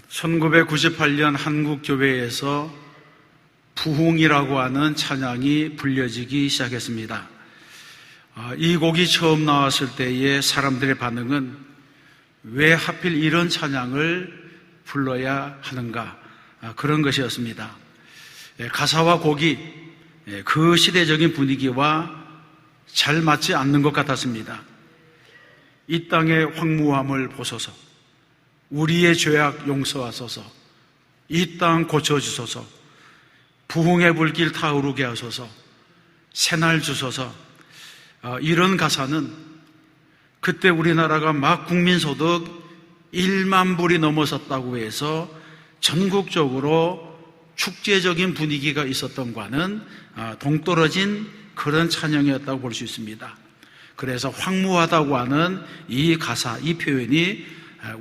1998년 한국교회에서 부흥이라고 하는 찬양이 불려지기 시작했습니다. 이 곡이 처음 나왔을 때의 사람들의 반응은 왜 하필 이런 찬양을 불러야 하는가, 그런 것이었습니다. 가사와 곡이 그 시대적인 분위기와 잘 맞지 않는 것 같았습니다. 이 땅의 황무함을 보소서, 우리의 죄악 용서하소서, 이 땅 고쳐주소서, 부흥의 불길 타오르게 하소서, 새날 주소서. 이런 가사는 그때 우리나라가 막 국민소득 1만 불이 넘어섰다고 해서 전국적으로 축제적인 분위기가 있었던 과는 동떨어진 그런 찬양이었다고 볼 수 있습니다. 그래서 황무하다고 하는 이 가사, 이 표현이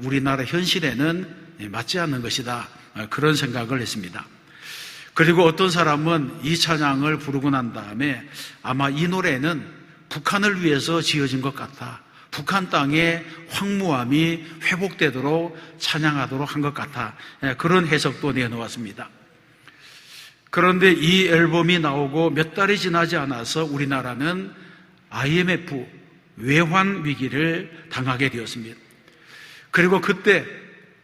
우리나라 현실에는 맞지 않는 것이다, 그런 생각을 했습니다. 그리고 어떤 사람은 이 찬양을 부르고 난 다음에 아마 이 노래는 북한을 위해서 지어진 것 같아, 북한 땅의 황무함이 회복되도록 찬양하도록 한 것 같아, 그런 해석도 내놓았습니다. 그런데 이 앨범이 나오고 몇 달이 지나지 않아서 우리나라는 IMF 외환 위기를 당하게 되었습니다. 그리고 그때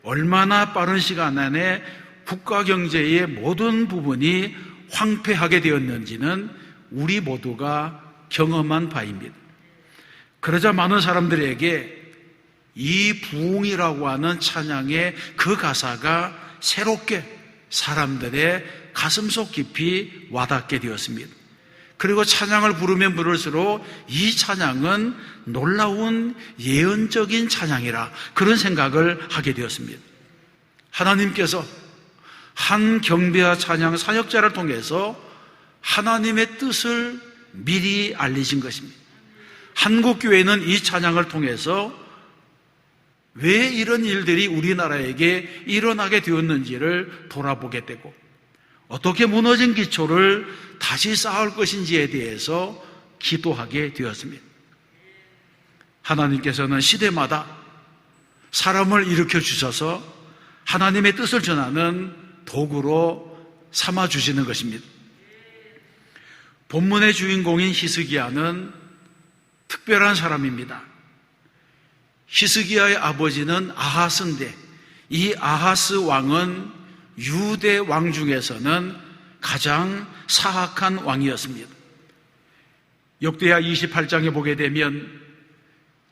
얼마나 빠른 시간 안에 국가 경제의 모든 부분이 황폐하게 되었는지는 우리 모두가 경험한 바입니다. 그러자 많은 사람들에게 이 부흥이라고 하는 찬양의 그 가사가 새롭게 사람들의 가슴속 깊이 와닿게 되었습니다. 그리고 찬양을 부르면 부를수록 이 찬양은 놀라운 예언적인 찬양이라, 그런 생각을 하게 되었습니다. 하나님께서 한 경배와 찬양 사역자를 통해서 하나님의 뜻을 미리 알리신 것입니다. 한국교회는 이 찬양을 통해서 왜 이런 일들이 우리나라에게 일어나게 되었는지를 돌아보게 되고, 어떻게 무너진 기초를 다시 쌓을 것인지에 대해서 기도하게 되었습니다. 하나님께서는 시대마다 사람을 일으켜 주셔서 하나님의 뜻을 전하는 도구로 삼아주시는 것입니다. 본문의 주인공인 히스기야는 특별한 사람입니다. 히스기야의 아버지는 아하스인데, 이 아하스 왕은 유대 왕 중에서는 가장 사악한 왕이었습니다. 역대하 28장에 보게 되면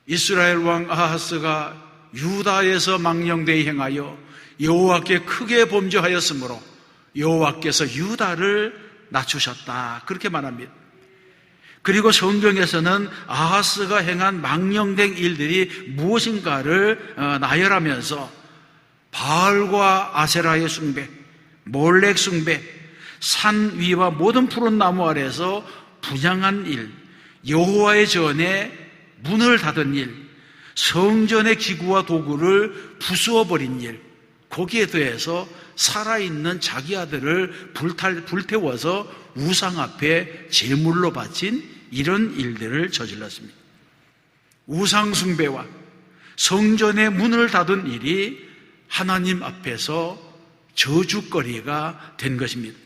이스라엘 왕 아하스가 유다에서 망령되이 행하여 여호와께 크게 범죄하였으므로 여호와께서 유다를 낮추셨다, 그렇게 말합니다. 그리고 성경에서는 아하스가 행한 망령된 일들이 무엇인가를 나열하면서 바알과 아세라의 숭배, 몰렉 숭배, 산 위와 모든 푸른 나무 아래에서 분향한 일, 여호와의 전에 문을 닫은 일, 성전의 기구와 도구를 부수어버린 일, 거기에 더해서 살아있는 자기 아들을 불태워서 우상 앞에 제물로 바친 이런 일들을 저질렀습니다. 우상 숭배와 성전의 문을 닫은 일이 하나님 앞에서 저주거리가 된 것입니다.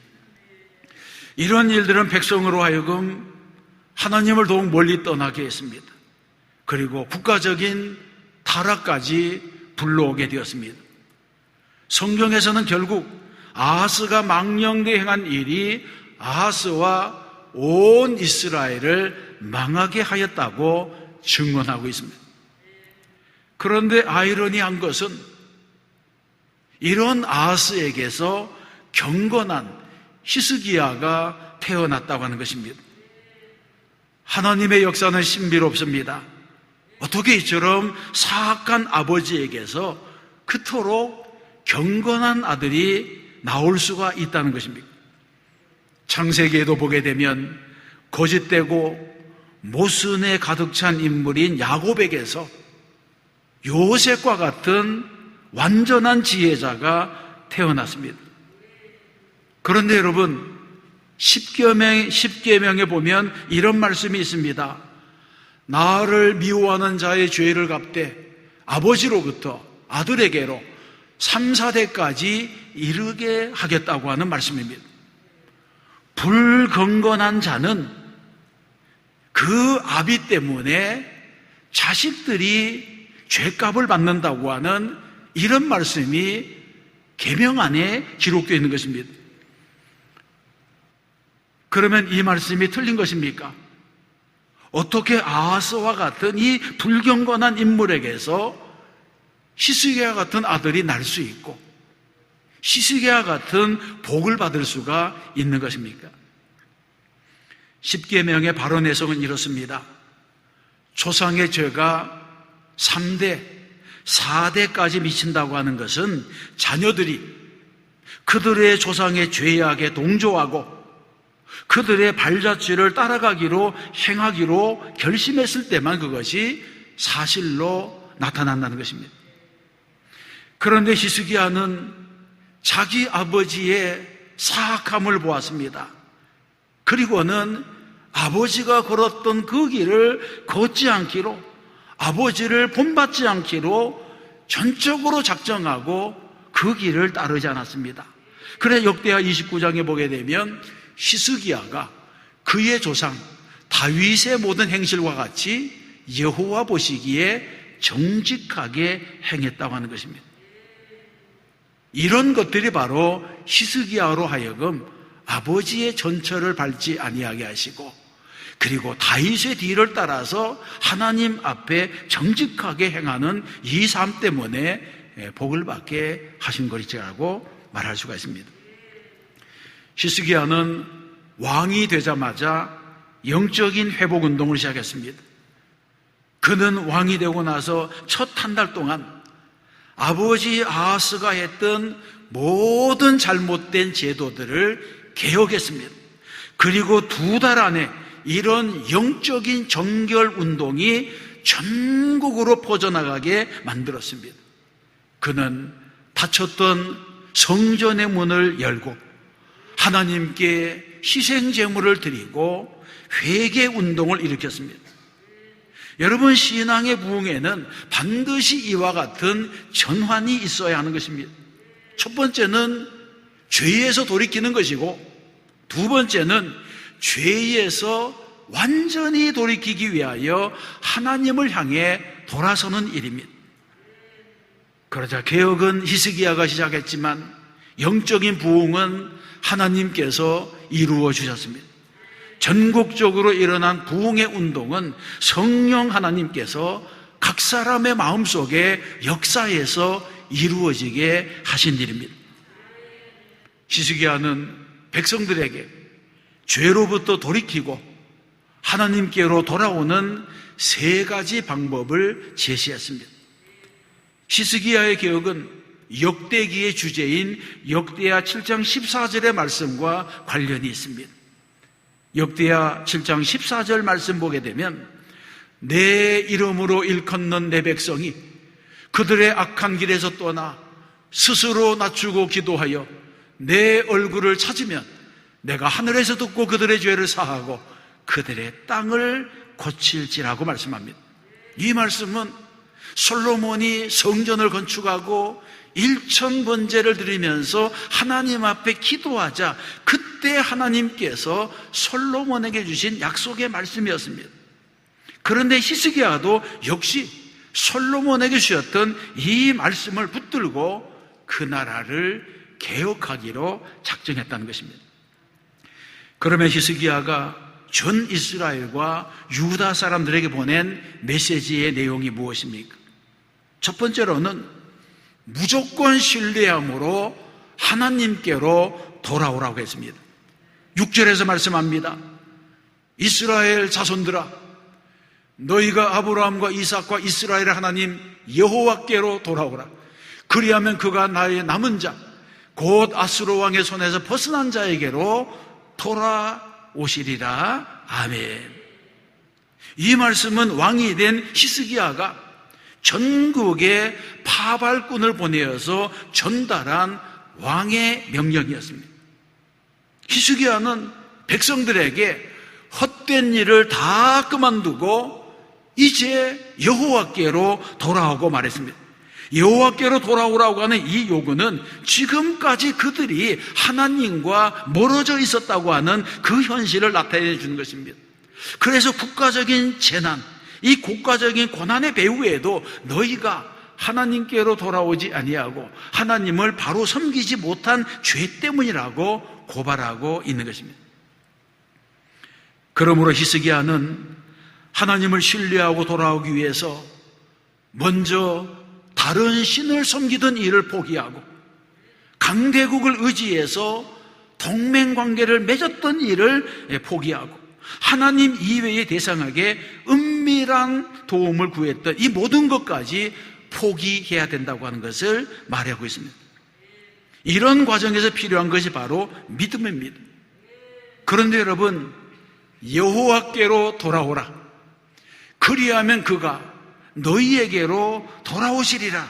이런 일들은 백성으로 하여금 하나님을 더욱 멀리 떠나게 했습니다. 그리고 국가적인 타락까지 불러오게 되었습니다. 성경에서는 결국 아하스가 망령되이 행한 일이 아하스와 온 이스라엘을 망하게 하였다고 증언하고 있습니다. 그런데 아이러니한 것은 이런 아하스에게서 경건한 히스기야가 태어났다고 하는 것입니다. 하나님의 역사는 신비롭습니다. 어떻게 이처럼 사악한 아버지에게서 그토록 경건한 아들이 나올 수가 있다는 것입니다. 창세기에도 보게 되면 거짓되고 모순에 가득 찬 인물인 야곱에게서 요셉과 같은 완전한 지혜자가 태어났습니다. 그런데 여러분, 십계명에 보면 이런 말씀이 있습니다. 나를 미워하는 자의 죄를 갚되 아버지로부터 아들에게로 3, 4대까지 이르게 하겠다고 하는 말씀입니다. 불경건한 자는 그 아비 때문에 자식들이 죄값을 받는다고 하는 이런 말씀이 계명 안에 기록되어 있는 것입니다. 그러면 이 말씀이 틀린 것입니까? 어떻게 아하스와 같은 이 불경건한 인물에게서 히스기야 같은 아들이 날 수 있고 히스기야 같은 복을 받을 수가 있는 것입니까? 십계명의 바로 내용은 이렇습니다. 조상의 죄가 3대, 4대까지 미친다고 하는 것은 자녀들이 그들의 조상의 죄악에 동조하고 그들의 발자취를 따라가기로 행하기로 결심했을 때만 그것이 사실로 나타난다는 것입니다. 그런데 히스기야는 자기 아버지의 사악함을 보았습니다. 그리고는 아버지가 걸었던 그 길을 걷지 않기로, 아버지를 본받지 않기로 전적으로 작정하고 그 길을 따르지 않았습니다. 그래 역대하 29장에 보게 되면 히스기야가 그의 조상 다윗의 모든 행실과 같이 여호와 보시기에 정직하게 행했다고 하는 것입니다. 이런 것들이 바로 히스기야로 하여금 아버지의 전철을 밟지 아니하게 하시고, 그리고 다윗의 뒤를 따라서 하나님 앞에 정직하게 행하는 이 삶 때문에 복을 받게 하신 것이라고 말할 수가 있습니다. 히스기야는 왕이 되자마자 영적인 회복 운동을 시작했습니다. 그는 왕이 되고 나서 첫 한 달 동안 아버지 아하스가 했던 모든 잘못된 제도들을 개혁했습니다. 그리고 2달 안에 이런 영적인 정결 운동이 전국으로 퍼져나가게 만들었습니다. 그는 닫혔던 성전의 문을 열고 하나님께 희생 제물을 드리고 회개 운동을 일으켰습니다. 여러분, 신앙의 부흥에는 반드시 이와 같은 전환이 있어야 하는 것입니다. 첫 번째는 죄에서 돌이키는 것이고, 두 번째는 죄에서 완전히 돌이키기 위하여 하나님을 향해 돌아서는 일입니다. 그러자 개혁은 히스기야가 시작했지만 영적인 부흥은 하나님께서 이루어 주셨습니다. 전국적으로 일어난 부흥의 운동은 성령 하나님께서 각 사람의 마음속에 역사에서 이루어지게 하신 일입니다. 히스기야는 백성들에게 죄로부터 돌이키고 하나님께로 돌아오는 3가지 방법을 제시했습니다. 히스기야의 개혁은 역대기의 주제인 역대하 7장 14절의 말씀과 관련이 있습니다. 역대하 7장 14절 말씀 보게 되면 내 이름으로 일컫는 내 백성이 그들의 악한 길에서 떠나 스스로 낮추고 기도하여 내 얼굴을 찾으면 내가 하늘에서 듣고 그들의 죄를 사하고 그들의 땅을 고칠지라고 말씀합니다. 이 말씀은 솔로몬이 성전을 건축하고 1000번제를 드리면서 하나님 앞에 기도하자 그때 하나님께서 솔로몬에게 주신 약속의 말씀이었습니다. 그런데 히스기야도 역시 솔로몬에게 주셨던 이 말씀을 붙들고 그 나라를 개혁하기로 작정했다는 것입니다. 그러면 히스기야가 전 이스라엘과 유다 사람들에게 보낸 메시지의 내용이 무엇입니까? 첫 번째로는 무조건 신뢰함으로 하나님께로 돌아오라고 했습니다. 6절에서 말씀합니다. 이스라엘 자손들아, 너희가 아브라함과 이삭과 이스라엘의 하나님 여호와께로 돌아오라. 그리하면 그가 나의 남은 자 곧 아수르 왕의 손에서 벗어난 자에게로 돌아오시리라. 아멘. 이 말씀은 왕이 된 히스기야가 전국에 파발꾼을 보내어서 전달한 왕의 명령이었습니다. 히스기야는 백성들에게 헛된 일을 다 그만두고 이제 여호와께로 돌아오고 말했습니다. 여호와께로 돌아오라고 하는 이 요구는 지금까지 그들이 하나님과 멀어져 있었다고 하는 그 현실을 나타내 주는 것입니다. 그래서 국가적인 재난, 이 국가적인 고난의 배후에도 너희가 하나님께로 돌아오지 아니하고 하나님을 바로 섬기지 못한 죄 때문이라고 고발하고 있는 것입니다. 그러므로 히스기야는 하나님을 신뢰하고 돌아오기 위해서 먼저 다른 신을 섬기던 일을 포기하고 강대국을 의지해서 동맹관계를 맺었던 일을 포기하고 하나님 이외의 대상에게 은밀한 도움을 구했던 이 모든 것까지 포기해야 된다고 하는 것을 말하고 있습니다. 이런 과정에서 필요한 것이 바로 믿음입니다. 그런데 여러분, 여호와께로 돌아오라. 그리하면 그가 너희에게로 돌아오시리라.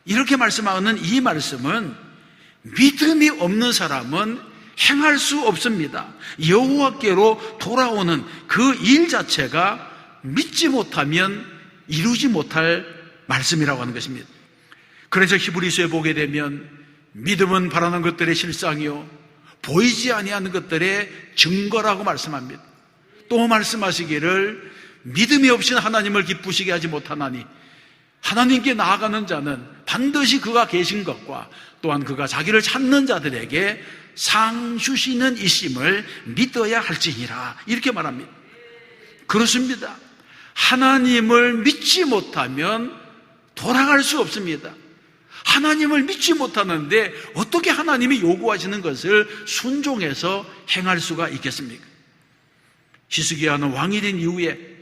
이렇게 말씀하는 이 말씀은 믿음이 없는 사람은 행할 수 없습니다. 여호와께로 돌아오는 그 일 자체가 믿지 못하면 이루지 못할 말씀이라고 하는 것입니다. 그래서 히브리서에 보게 되면 믿음은 바라는 것들의 실상이요 보이지 아니하는 것들의 증거라고 말씀합니다. 또 말씀하시기를 믿음이 없이는 하나님을 기쁘시게 하지 못하나니 하나님께 나아가는 자는 반드시 그가 계신 것과 또한 그가 자기를 찾는 자들에게 상 주시는 이심을 믿어야 할지니라. 이렇게 말합니다. 그렇습니다. 하나님을 믿지 못하면 돌아갈 수 없습니다. 하나님을 믿지 못하는데 어떻게 하나님이 요구하시는 것을 순종해서 행할 수가 있겠습니까? 히스기야는 왕이 된 이후에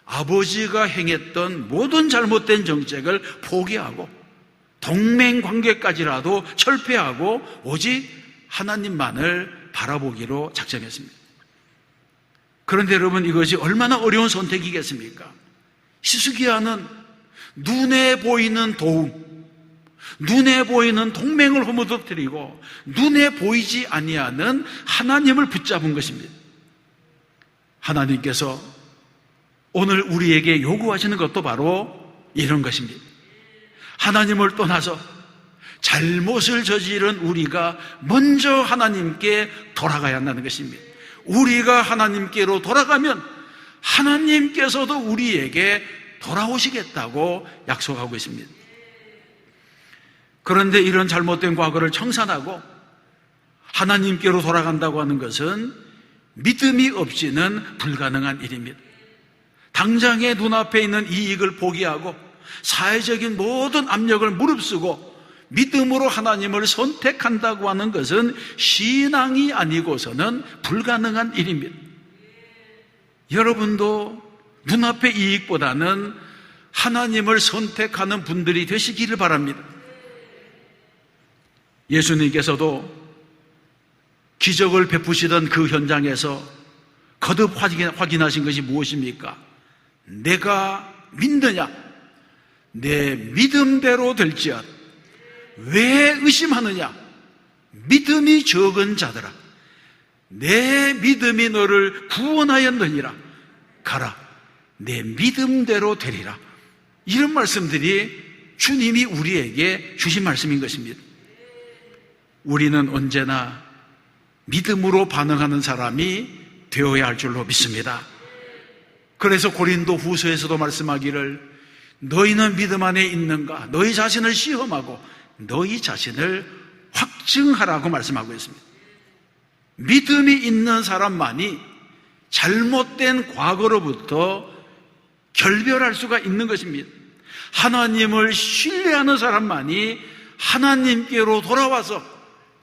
아버지가 행했던 모든 잘못된 정책을 포기하고 동맹관계까지라도 철폐하고 오직 하나님만을 바라보기로 작정했습니다. 그런데 여러분, 이것이 얼마나 어려운 선택이겠습니까? 히스기야는 눈에 보이는 도움, 눈에 보이는 동맹을 허무덕뜨리고 눈에 보이지 아니하는 하나님을 붙잡은 것입니다. 하나님께서 오늘 우리에게 요구하시는 것도 바로 이런 것입니다. 하나님을 떠나서 잘못을 저지른 우리가 먼저 하나님께 돌아가야 한다는 것입니다. 우리가 하나님께로 돌아가면 하나님께서도 우리에게 돌아오시겠다고 약속하고 있습니다. 그런데 이런 잘못된 과거를 청산하고 하나님께로 돌아간다고 하는 것은 믿음이 없이는 불가능한 일입니다. 당장의 눈앞에 있는 이익을 포기하고 사회적인 모든 압력을 무릅쓰고 믿음으로 하나님을 선택한다고 하는 것은 신앙이 아니고서는 불가능한 일입니다. 여러분도 눈앞의 이익보다는 하나님을 선택하는 분들이 되시기를 바랍니다. 예수님께서도 기적을 베푸시던 그 현장에서 거듭 확인하신 것이 무엇입니까? 내가 믿느냐? 내 믿음대로 될지어다. 왜 의심하느냐? 믿음이 적은 자들아, 내 믿음이 너를 구원하였느니라. 가라, 내 믿음대로 되리라. 이런 말씀들이 주님이 우리에게 주신 말씀인 것입니다. 우리는 언제나 믿음으로 반응하는 사람이 되어야 할 줄로 믿습니다. 그래서 고린도 후서에서도 말씀하기를 너희는 믿음 안에 있는가? 너희 자신을 시험하고 너희 자신을 확증하라고 말씀하고 있습니다. 믿음이 있는 사람만이 잘못된 과거로부터 결별할 수가 있는 것입니다. 하나님을 신뢰하는 사람만이 하나님께로 돌아와서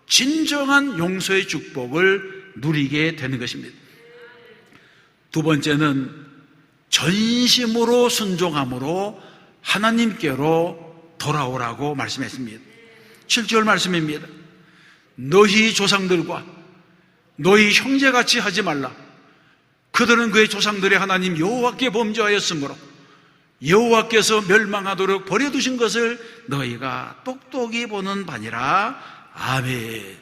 진정한 용서의 축복을 누리게 되는 것입니다. 두 번째는 전심으로 순종함으로 하나님께로 돌아오라고 말씀했습니다. 7절 말씀입니다. 너희 조상들과 너희 형제같이 하지 말라. 그들은 그의 조상들의 하나님 여호와께 범죄하였으므로 여호와께서 멸망하도록 버려두신 것을 너희가 똑똑히 보는 바니라. 아멘.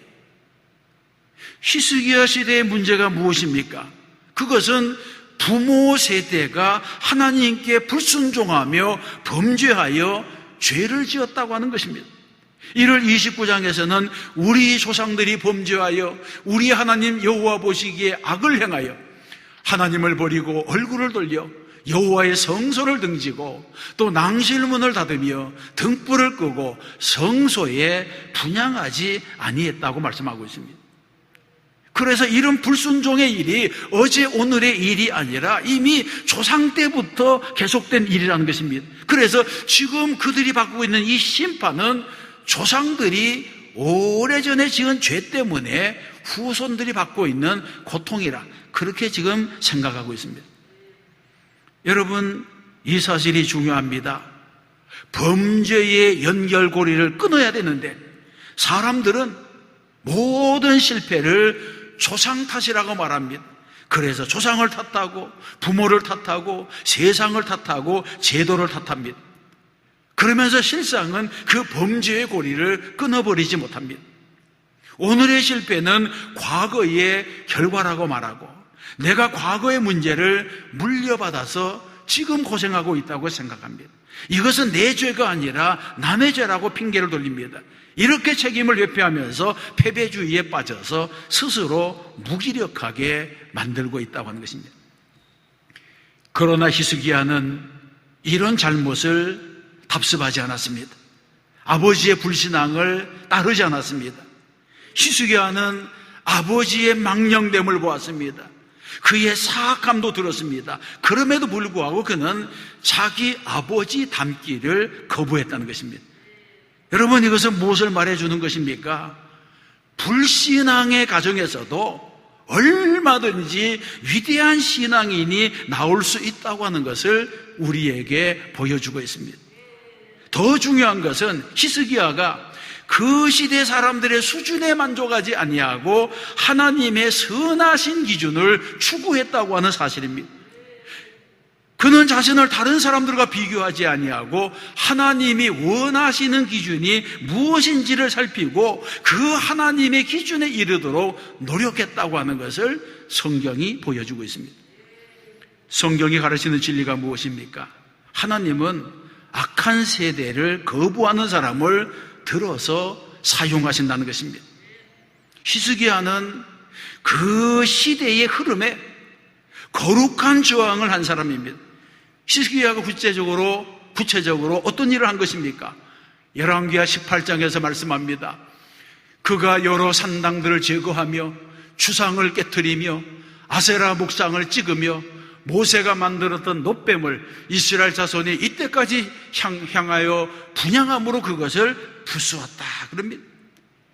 히스기야 시대의 문제가 무엇입니까? 그것은 부모 세대가 하나님께 불순종하며 범죄하여 죄를 지었다고 하는 것입니다. 1월 29장에서는 우리 조상들이 범죄하여 우리 하나님 여호와 보시기에 악을 행하여 하나님을 버리고 얼굴을 돌려 여호와의 성소를 등지고 또 낭실문을 닫으며 등불을 끄고 성소에 분향하지 아니했다고 말씀하고 있습니다. 그래서 이런 불순종의 일이 어제 오늘의 일이 아니라 이미 조상 때부터 계속된 일이라는 것입니다. 그래서 지금 그들이 받고 있는 이 심판은 조상들이 오래전에 지은 죄 때문에 후손들이 받고 있는 고통이라 그렇게 지금 생각하고 있습니다. 여러분, 이 사실이 중요합니다. 범죄의 연결고리를 끊어야 되는데 사람들은 모든 실패를 조상 탓이라고 말합니다. 그래서 조상을 탓하고 부모를 탓하고 세상을 탓하고 제도를 탓합니다. 그러면서 실상은 그 범죄의 고리를 끊어버리지 못합니다. 오늘의 실패는 과거의 결과라고 말하고 내가 과거의 문제를 물려받아서 지금 고생하고 있다고 생각합니다. 이것은 내 죄가 아니라 남의 죄라고 핑계를 돌립니다. 이렇게 책임을 회피하면서 패배주의에 빠져서 스스로 무기력하게 만들고 있다고 하는 것입니다. 그러나 히스기야는 이런 잘못을 답습하지 않았습니다. 아버지의 불신앙을 따르지 않았습니다. 히스기야는 아버지의 망령됨을 보았습니다. 그의 사악함도 들었습니다. 그럼에도 불구하고 그는 자기 아버지 닮기를 거부했다는 것입니다. 여러분, 이것은 무엇을 말해주는 것입니까? 불신앙의 가정에서도 얼마든지 위대한 신앙인이 나올 수 있다고 하는 것을 우리에게 보여주고 있습니다. 더 중요한 것은 히스기야가 그 시대 사람들의 수준에 만족하지 아니하고 하나님의 선하신 기준을 추구했다고 하는 사실입니다. 그는 자신을 다른 사람들과 비교하지 아니하고 하나님이 원하시는 기준이 무엇인지를 살피고 그 하나님의 기준에 이르도록 노력했다고 하는 것을 성경이 보여주고 있습니다. 성경이 가르치는 진리가 무엇입니까? 하나님은 악한 세대를 거부하는 사람을 들어서 사용하신다는 것입니다. 히스기야는 그 시대의 흐름에 거룩한 저항을 한 사람입니다. 히스기야가 구체적으로 어떤 일을 한 것입니까? 열왕기하 18장에서 말씀합니다. 그가 여러 산당들을 제거하며 주상을 깨트리며 아세라 목상을 찍으며 모세가 만들었던 놋뱀을 이스라엘 자손이 이때까지 향하여 분향함으로 그것을 부수었다 그럽니다.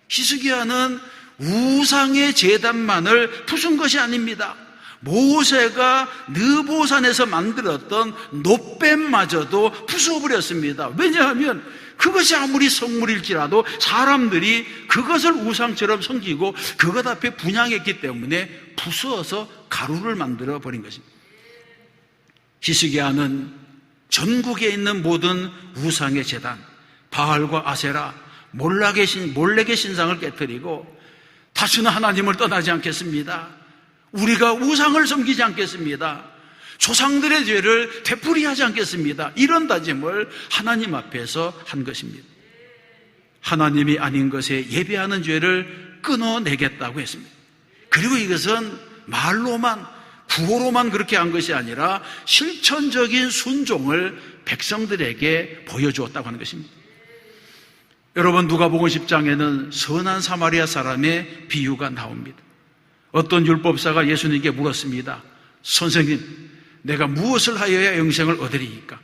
히스기야는 우상의 제단만을 부순 것이 아닙니다. 모세가 느보산에서 만들었던 놋뱀마저도 부숴버렸습니다. 왜냐하면 그것이 아무리 성물일지라도 사람들이 그것을 우상처럼 섬기고 그것 앞에 분향했기 때문에 부수어서 가루를 만들어 버린 것입니다. 히스기야는 전국에 있는 모든 우상의 제단, 바알과 아세라, 몰렉의 신상을 깨뜨리고 다시는 하나님을 떠나지 않겠습니다. 우리가 우상을 섬기지 않겠습니다. 조상들의 죄를 되풀이하지 않겠습니다. 이런 다짐을 하나님 앞에서 한 것입니다. 하나님이 아닌 것에 예배하는 죄를 끊어내겠다고 했습니다. 그리고 이것은 말로만 구호로만 그렇게 한 것이 아니라 실천적인 순종을 백성들에게 보여주었다고 하는 것입니다. 여러분, 누가복음 10장에는 선한 사마리아 사람의 비유가 나옵니다. 어떤 율법사가 예수님께 물었습니다. 선생님, 내가 무엇을 하여야 영생을 얻으리이까?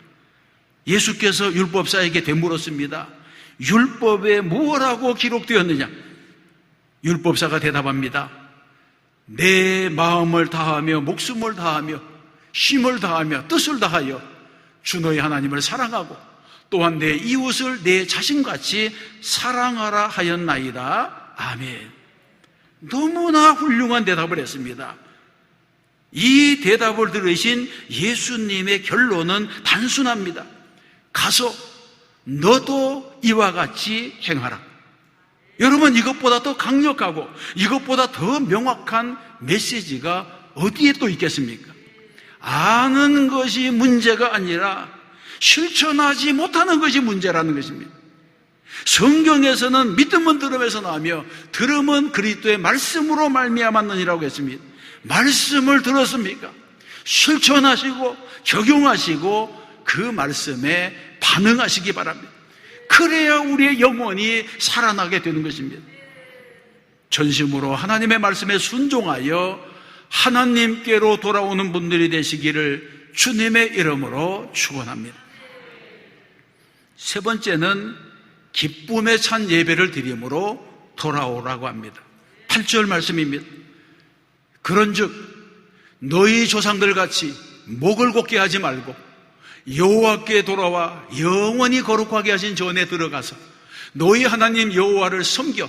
예수께서 율법사에게 되물었습니다. 율법에 무엇라고 기록되었느냐? 율법사가 대답합니다. 내 마음을 다하며 목숨을 다하며 힘을 다하며 뜻을 다하여 주 너희 하나님을 사랑하고 또한 내 이웃을 내 자신같이 사랑하라 하였나이다. 아멘. 너무나 훌륭한 대답을 했습니다. 이 대답을 들으신 예수님의 결론은 단순합니다. 가서 너도 이와 같이 행하라. 여러분, 이것보다 더 강력하고 이것보다 더 명확한 메시지가 어디에 또 있겠습니까? 아는 것이 문제가 아니라 실천하지 못하는 것이 문제라는 것입니다. 성경에서는 믿음은 들음에서 나오며 들음은 그리스도의 말씀으로 말미암았느니라고 했습니다. 말씀을 들었습니까? 실천하시고 적용하시고 그 말씀에 반응하시기 바랍니다. 그래야 우리의 영혼이 살아나게 되는 것입니다. 전심으로 하나님의 말씀에 순종하여 하나님께로 돌아오는 분들이 되시기를 주님의 이름으로 축원합니다. 세 번째는 기쁨에 찬 예배를 드림으로 돌아오라고 합니다. 8절 말씀입니다. 그런즉 너희 조상들 같이 목을 곧게 하지 말고 여호와께 돌아와 영원히 거룩하게 하신 전에 들어가서 너희 하나님 여호와를 섬겨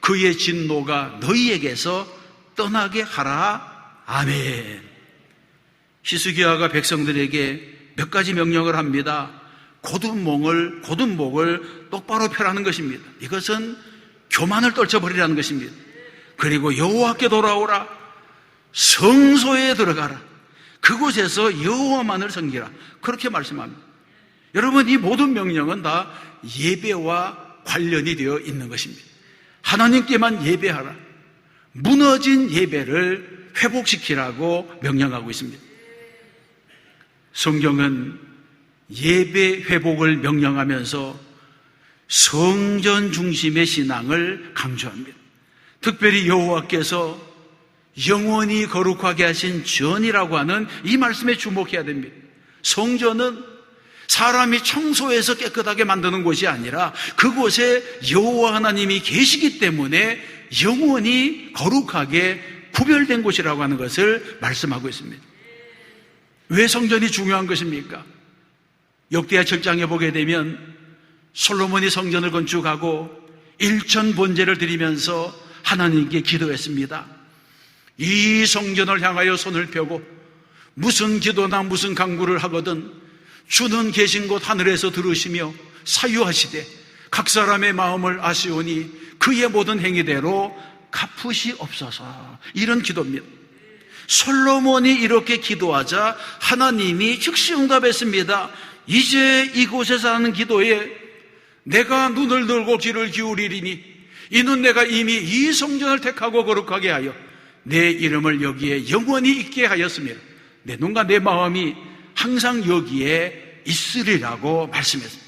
그의 진노가 너희에게서 떠나게 하라. 아멘. 히스기야가 백성들에게 몇 가지 명령을 합니다. 곧은 목을 똑바로 펴라는 것입니다. 이것은 교만을 떨쳐버리라는 것입니다. 그리고 여호와께 돌아오라. 성소에 들어가라. 그곳에서 여호와만을 섬기라. 그렇게 말씀합니다. 여러분, 이 모든 명령은 다 예배와 관련이 되어 있는 것입니다. 하나님께만 예배하라. 무너진 예배를 회복시키라고 명령하고 있습니다. 성경은 예배 회복을 명령하면서 성전 중심의 신앙을 강조합니다. 특별히 여호와께서 영원히 거룩하게 하신 전이라고 하는 이 말씀에 주목해야 됩니다. 성전은 사람이 청소해서 깨끗하게 만드는 곳이 아니라 그곳에 여호와 하나님이 계시기 때문에 영원히 거룩하게 구별된 곳이라고 하는 것을 말씀하고 있습니다. 왜 성전이 중요한 것입니까? 역대하 7장에 보게 되면 솔로몬이 성전을 건축하고 일천 번제를 드리면서 하나님께 기도했습니다. 이 성전을 향하여 손을 펴고 무슨 기도나 무슨 간구를 하거든 주는 계신 곳 하늘에서 들으시며 사유하시되 각 사람의 마음을 아시오니 그의 모든 행위대로 갚으시옵소서. 이런 기도입니다. 솔로몬이 이렇게 기도하자 하나님이 즉시 응답했습니다. 이제 이곳에서 하는 기도에 내가 눈을 들고 귀를 기울이리니 이는 내가 이미 이 성전을 택하고 거룩하게 하여 내 이름을 여기에 영원히 있게 하였으며 내 눈과 내 마음이 항상 여기에 있으리라고 말씀했습니다.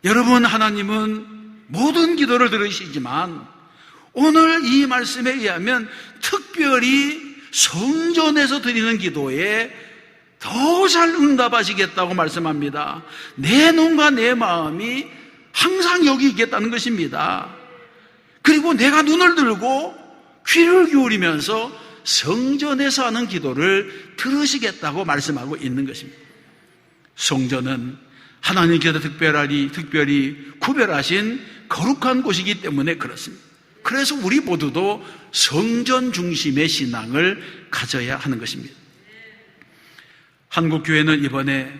여러분, 하나님은 모든 기도를 들으시지만 오늘 이 말씀에 의하면 특별히 성전에서 드리는 기도에 더 잘 응답하시겠다고 말씀합니다. 내 눈과 내 마음이 항상 여기 있겠다는 것입니다. 그리고 내가 눈을 들고 귀를 기울이면서 성전에서 하는 기도를 들으시겠다고 말씀하고 있는 것입니다. 성전은 하나님께서 특별히 구별하신 거룩한 곳이기 때문에 그렇습니다. 그래서 우리 모두도 성전 중심의 신앙을 가져야 하는 것입니다. 한국교회는 이번에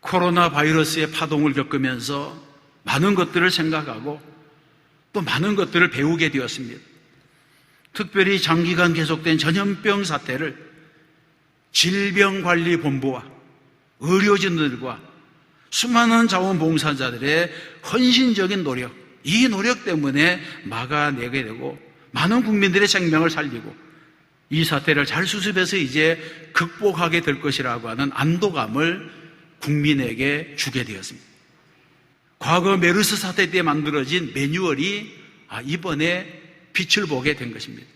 코로나 바이러스의 파동을 겪으면서 많은 것들을 생각하고 또 많은 것들을 배우게 되었습니다. 특별히 장기간 계속된 전염병 사태를 질병관리본부와 의료진들과 수많은 자원봉사자들의 헌신적인 노력, 이 노력 때문에 막아내게 되고 많은 국민들의 생명을 살리고 이 사태를 잘 수습해서 이제 극복하게 될 것이라고 하는 안도감을 국민에게 주게 되었습니다. 과거 메르스 사태 때 만들어진 매뉴얼이 이번에 빛을 보게 된 것입니다.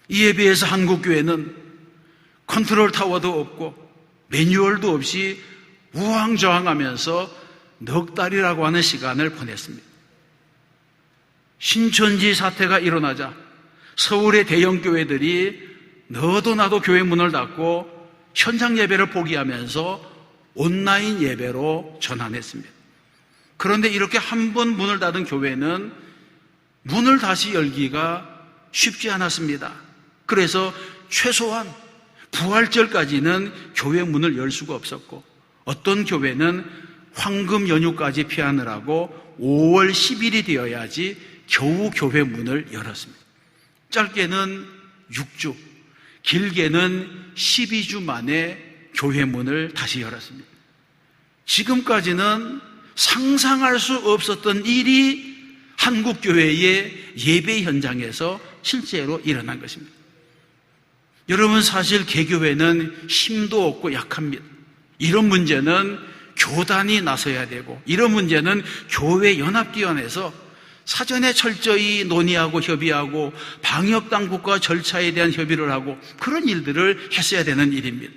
이에 비해서 한국교회는 컨트롤 타워도 없고 매뉴얼도 없이 우왕좌왕하면서 넉 달이라고 하는 시간을 보냈습니다. 신천지 사태가 일어나자 서울의 대형 교회들이 너도 나도 교회 문을 닫고 현장 예배를 포기하면서 온라인 예배로 전환했습니다. 그런데 이렇게 한 번 문을 닫은 교회는 문을 다시 열기가 쉽지 않았습니다. 그래서 최소한 부활절까지는 교회 문을 열 수가 없었고 어떤 교회는 황금 연휴까지 피하느라고 5월 10일이 되어야지 겨우 교회 문을 열었습니다. 짧게는 6주, 길게는 12주 만에 교회 문을 다시 열었습니다. 지금까지는 상상할 수 없었던 일이 한국교회의 예배 현장에서 실제로 일어난 것입니다. 여러분, 사실 개교회는 힘도 없고 약합니다. 이런 문제는 교단이 나서야 되고, 이런 문제는 교회 연합기관에서 사전에 철저히 논의하고 협의하고 방역당국과 절차에 대한 협의를 하고 그런 일들을 했어야 되는 일입니다.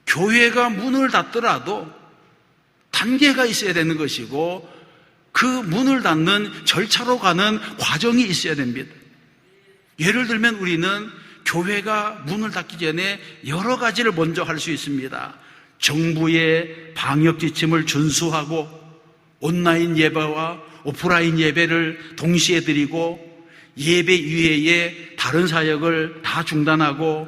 교회가 문을 닫더라도 단계가 있어야 되는 것이고 그 문을 닫는 절차로 가는 과정이 있어야 됩니다. 예를 들면 우리는 교회가 문을 닫기 전에 여러 가지를 먼저 할 수 있습니다. 정부의 방역 지침을 준수하고 온라인 예배와 오프라인 예배를 동시에 드리고 예배 이외에 다른 사역을 다 중단하고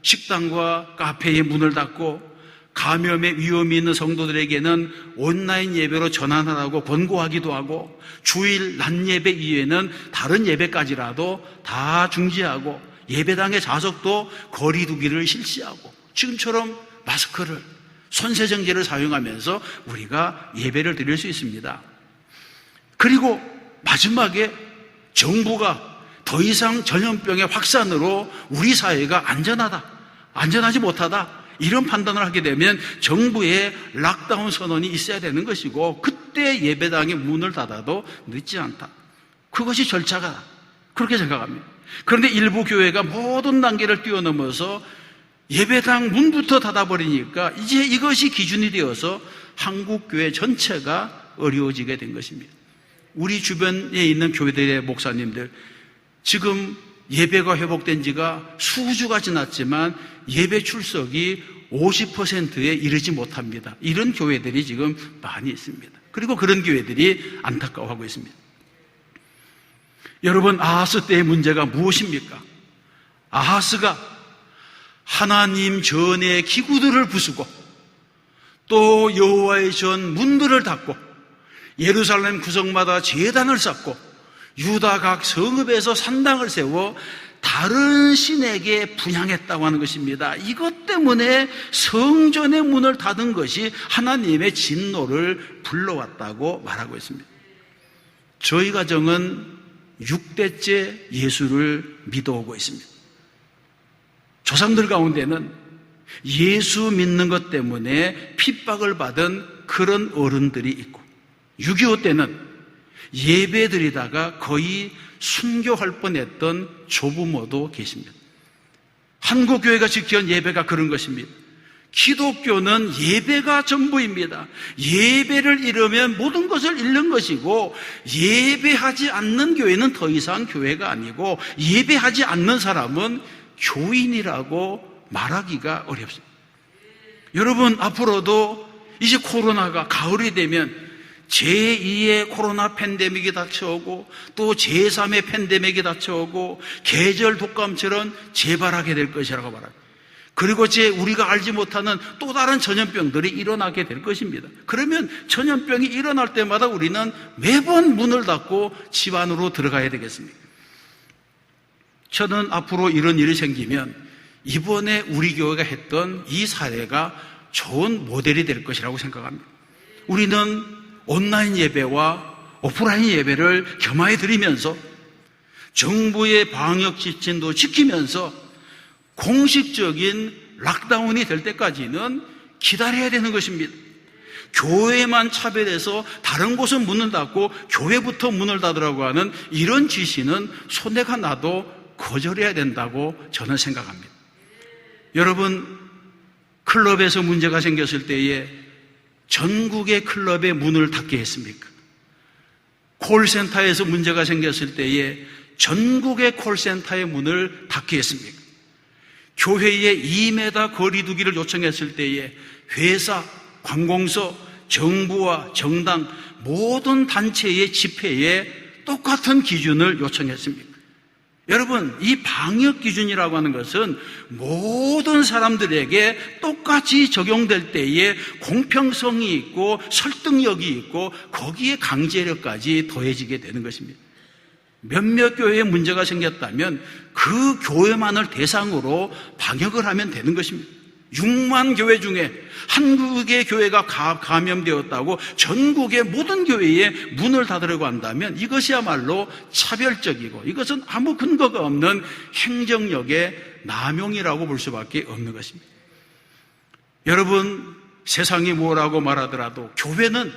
식당과 카페의 문을 닫고 감염의 위험이 있는 성도들에게는 온라인 예배로 전환하라고 권고하기도 하고 주일 낮 예배 이외에는 다른 예배까지라도 다 중지하고 예배당의 좌석도 거리 두기를 실시하고 지금처럼 마스크를 손세정제를 사용하면서 우리가 예배를 드릴 수 있습니다. 그리고 마지막에 정부가 더 이상 전염병의 확산으로 우리 사회가 안전하지 못하다 이런 판단을 하게 되면 정부의 락다운 선언이 있어야 되는 것이고 그때 예배당의 문을 닫아도 늦지 않다. 그것이 절차가 그렇게 생각합니다. 그런데 일부 교회가 모든 단계를 뛰어넘어서 예배당 문부터 닫아버리니까 이제 이것이 기준이 되어서 한국교회 전체가 어려워지게 된 것입니다. 우리 주변에 있는 교회들의 목사님들, 지금 예배가 회복된 지가 수주가 지났지만 예배 출석이 50%에 이르지 못합니다. 이런 교회들이 지금 많이 있습니다. 그리고 그런 교회들이 안타까워하고 있습니다. 여러분, 아하스 때의 문제가 무엇입니까? 아하스가 하나님 전의 기구들을 부수고 또 여호와의 전 문들을 닫고 예루살렘 구석마다 제단을 쌓고 유다 각 성읍에서 산당을 세워 다른 신에게 분향했다고 하는 것입니다. 이것 때문에 성전의 문을 닫은 것이 하나님의 진노를 불러왔다고 말하고 있습니다. 저희 가정은 6대째 예수를 믿어오고 있습니다. 조상들 가운데는 예수 믿는 것 때문에 핍박을 받은 그런 어른들이 있고 6.25 때는 예배 드리다가 거의 순교할 뻔했던 조부모도 계십니다. 한국교회가 지켜온 예배가 그런 것입니다. 기독교는 예배가 전부입니다. 예배를 잃으면 모든 것을 잃는 것이고 예배하지 않는 교회는 더 이상 교회가 아니고 예배하지 않는 사람은 교인이라고 말하기가 어렵습니다. 여러분, 앞으로도 이제 코로나가 가을이 되면 제2의 코로나 팬데믹이 닥쳐오고 또 제3의 팬데믹이 닥쳐오고 계절 독감처럼 재발하게 될 것이라고 말합니다. 그리고 우리가 알지 못하는 또 다른 전염병들이 일어나게 될 것입니다. 그러면 전염병이 일어날 때마다 우리는 매번 문을 닫고 집 안으로 들어가야 되겠습니다. 저는 앞으로 이런 일이 생기면 이번에 우리 교회가 했던 이 사례가 좋은 모델이 될 것이라고 생각합니다. 우리는 온라인 예배와 오프라인 예배를 겸하여 드리면서 정부의 방역 지침도 지키면서 공식적인 락다운이 될 때까지는 기다려야 되는 것입니다. 교회만 차별해서 다른 곳은 문을 닫고 교회부터 문을 닫으라고 하는 이런 지시는 손해가 나도 거절해야 된다고 저는 생각합니다. 여러분, 클럽에서 문제가 생겼을 때에 전국의 클럽의 문을 닫게 했습니까? 콜센터에서 문제가 생겼을 때에 전국의 콜센터의 문을 닫게 했습니까? 교회에 2m 거리 두기를 요청했을 때에 회사, 관공서, 정부와 정당 모든 단체의 집회에 똑같은 기준을 요청했습니까? 여러분, 이 방역 기준이라고 하는 것은 모든 사람들에게 똑같이 적용될 때에 공평성이 있고 설득력이 있고 거기에 강제력까지 더해지게 되는 것입니다. 몇몇 교회에 문제가 생겼다면 그 교회만을 대상으로 방역을 하면 되는 것입니다. 6만 교회 중에 한국의 교회가 감염되었다고 전국의 모든 교회에 문을 닫으려고 한다면 이것이야말로 차별적이고 이것은 아무 근거가 없는 행정력의 남용이라고 볼 수밖에 없는 것입니다. 여러분, 세상이 뭐라고 말하더라도 교회는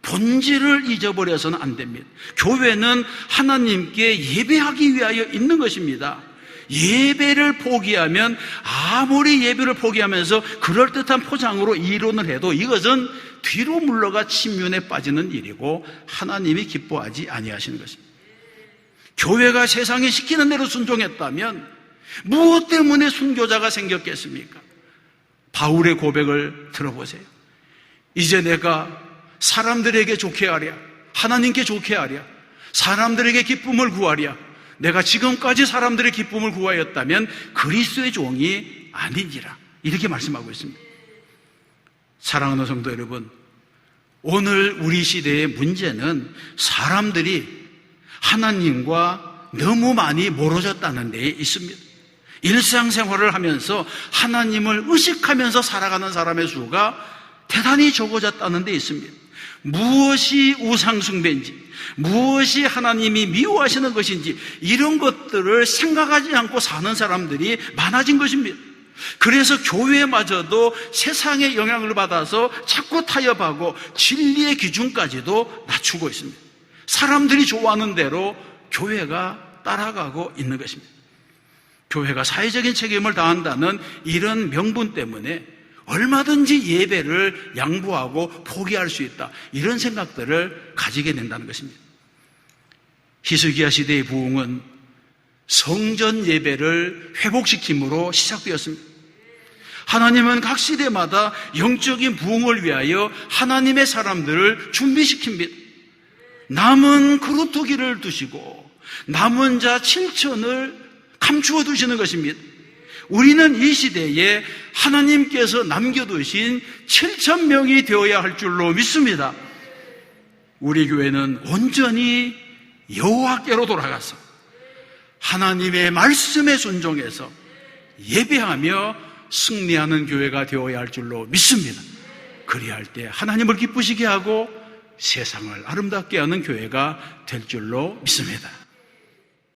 본질을 잊어버려서는 안 됩니다. 교회는 하나님께 예배하기 위하여 있는 것입니다. 예배를 포기하면 아무리 예배를 포기하면서 그럴듯한 포장으로 이론을 해도 이것은 뒤로 물러가 침륜에 빠지는 일이고 하나님이 기뻐하지 아니하시는 것입니다. 교회가 세상이 시키는 대로 순종했다면 무엇 때문에 순교자가 생겼겠습니까? 바울의 고백을 들어보세요. 이제 내가 사람들에게 좋게 하랴, 하나님께 좋게 하랴, 사람들에게 기쁨을 구하랴. 내가 지금까지 사람들의 기쁨을 구하였다면 그리스도의 종이 아니니라. 이렇게 말씀하고 있습니다. 사랑하는 성도 여러분, 오늘 우리 시대의 문제는 사람들이 하나님과 너무 많이 멀어졌다는 데에 있습니다. 일상생활을 하면서 하나님을 의식하면서 살아가는 사람의 수가 대단히 적어졌다는 데 있습니다. 무엇이 우상숭배인지, 무엇이 하나님이 미워하시는 것인지 이런 것들을 생각하지 않고 사는 사람들이 많아진 것입니다. 그래서 교회마저도 세상의 영향을 받아서 자꾸 타협하고 진리의 기준까지도 낮추고 있습니다. 사람들이 좋아하는 대로 교회가 따라가고 있는 것입니다. 교회가 사회적인 책임을 다한다는 이런 명분 때문에 얼마든지 예배를 양보하고 포기할 수 있다, 이런 생각들을 가지게 된다는 것입니다. 히스기야 시대의 부흥은 성전 예배를 회복시킴으로 시작되었습니다. 하나님은 각 시대마다 영적인 부흥을 위하여 하나님의 사람들을 준비시킵니다. 남은 그릇 2개를 두시고 남은 자 7천을 감추어 두시는 것입니다. 우리는 이 시대에 하나님께서 남겨두신 7,000명이 되어야 할 줄로 믿습니다. 우리 교회는 온전히 여호와께로 돌아가서 하나님의 말씀에 순종해서 예배하며 승리하는 교회가 되어야 할 줄로 믿습니다. 그리할 때 하나님을 기쁘시게 하고 세상을 아름답게 하는 교회가 될 줄로 믿습니다.